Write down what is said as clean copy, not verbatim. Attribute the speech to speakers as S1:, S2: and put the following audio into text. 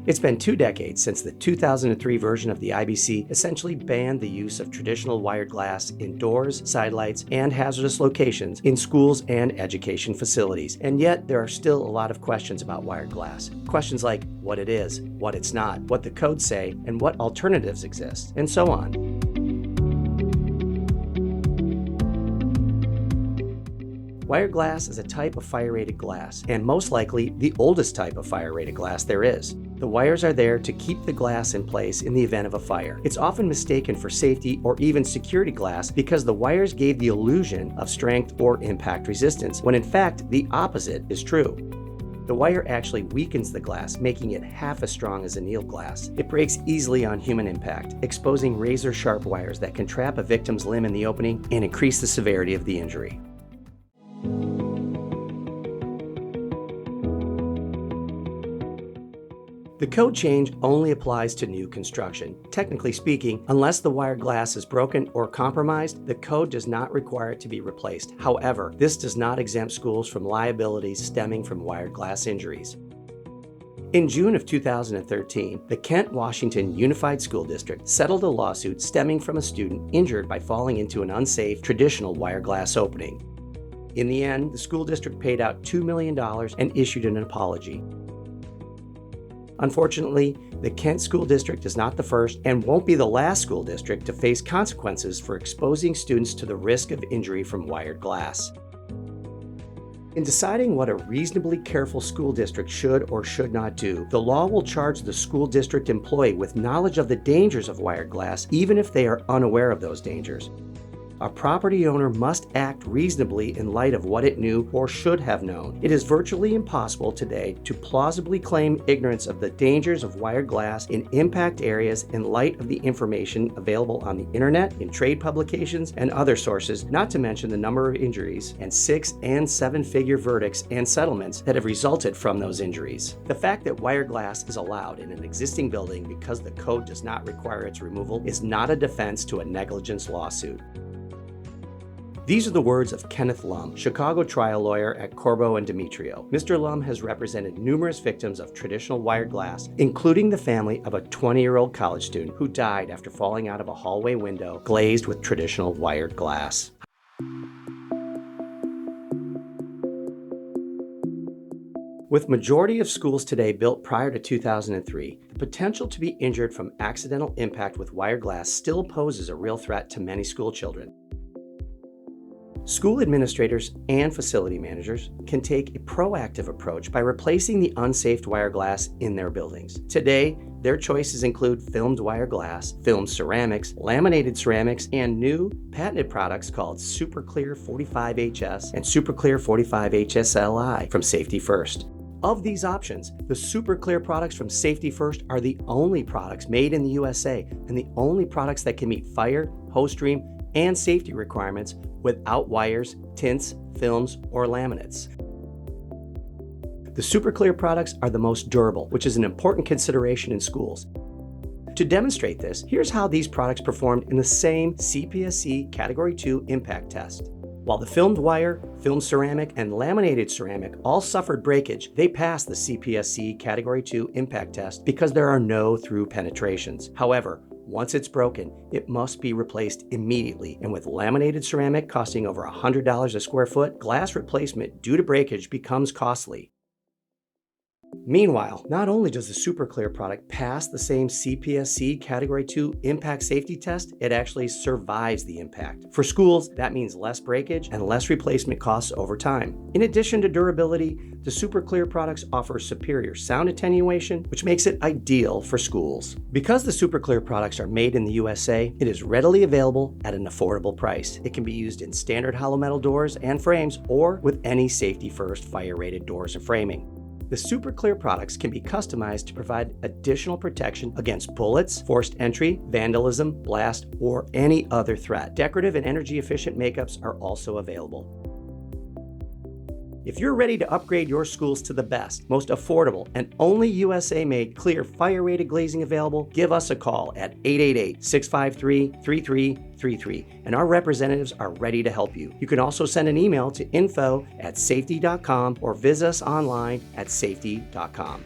S1: It's been 2 decades since the 2003 version of the IBC essentially banned the use of traditional wired glass in doors, sidelights, and hazardous locations in schools and education facilities. And yet, there are still a lot of questions about wired glass. Questions like what it is, what it's not, what the codes say, and what alternatives exist, and so on. Wired glass is a type of fire-rated glass, and most likely the oldest type of fire-rated glass there is. The wires are there to keep the glass in place in the event of a fire. It's often mistaken for safety or even security glass because the wires gave the illusion of strength or impact resistance, when in fact the opposite is true. The wire actually weakens the glass, making it half as strong as annealed glass. It breaks easily on human impact, exposing razor-sharp wires that can trap a victim's limb in the opening and increase the severity of the injury. The code change only applies to new construction. Technically speaking, unless the wired glass is broken or compromised, the code does not require it to be replaced. However, this does not exempt schools from liabilities stemming from wired glass injuries. In June of 2013, the Kent, Washington Unified School District settled a lawsuit stemming from a student injured by falling into an unsafe traditional wire glass opening. In the end, the school district paid out $2 million and issued an apology. Unfortunately, the Kent School District is not the first and won't be the last school district to face consequences for exposing students to the risk of injury from wired glass. In deciding what a reasonably careful school district should or should not do, the law will charge the school district employee with knowledge of the dangers of wired glass, even if they are unaware of those dangers. A property owner must act reasonably in light of what it knew or should have known. It is virtually impossible today to plausibly claim ignorance of the dangers of wired glass in impact areas in light of the information available on the internet, in trade publications, and other sources, not to mention the number of injuries and 6- and 7-figure verdicts and settlements that have resulted from those injuries. The fact that wired glass is allowed in an existing building because the code does not require its removal is not a defense to a negligence lawsuit. These are the words of Kenneth Lum, Chicago trial lawyer at Corbo and Demetrio. Mr. Lum has represented numerous victims of traditional wired glass, including the family of a 20-year-old college student who died after falling out of a hallway window glazed with traditional wired glass. With majority of schools today built prior to 2003, the potential to be injured from accidental impact with wired glass still poses a real threat to many school children. School administrators and facility managers can take a proactive approach by replacing the unsafe wire glass in their buildings. Today, their choices include filmed wire glass, filmed ceramics, laminated ceramics, and new patented products called Super Clear 45HS and Super Clear 45HSLI from SAFTI FIRST. Of these options, the Super Clear products from SAFTI FIRST are the only products made in the USA and the only products that can meet fire, hose stream, and safety requirements without wires, tints, films, or laminates. The Super Clear products are the most durable, which is an important consideration in schools. To demonstrate this, here's how these products performed in the same CPSC Category 2 impact test. While the filmed wire, filmed ceramic, and laminated ceramic all suffered breakage, they passed the CPSC Category 2 impact test because there are no through penetrations. However, once it's broken, it must be replaced immediately, and with laminated ceramic costing over $100 a square foot, glass replacement due to breakage becomes costly. Meanwhile, not only does the Super Clear product pass the same CPSC Category 2 impact safety test, it actually survives the impact. For schools, that means less breakage and less replacement costs over time. In addition to durability, the Super Clear products offer superior sound attenuation, which makes it ideal for schools. Because the Super Clear products are made in the USA, it is readily available at an affordable price. It can be used in standard hollow metal doors and frames or with any SAFTI FIRST fire-rated doors and framing. The Super Clear products can be customized to provide additional protection against bullets, forced entry, vandalism, blast, or any other threat. Decorative and energy-efficient makeups are also available. If you're ready to upgrade your schools to the best, most affordable, and only USA-made clear fire-rated glazing available, give us a call at 888-653-3333, and our representatives are ready to help you. You can also send an email to info@safti.com or visit us online at safti.com.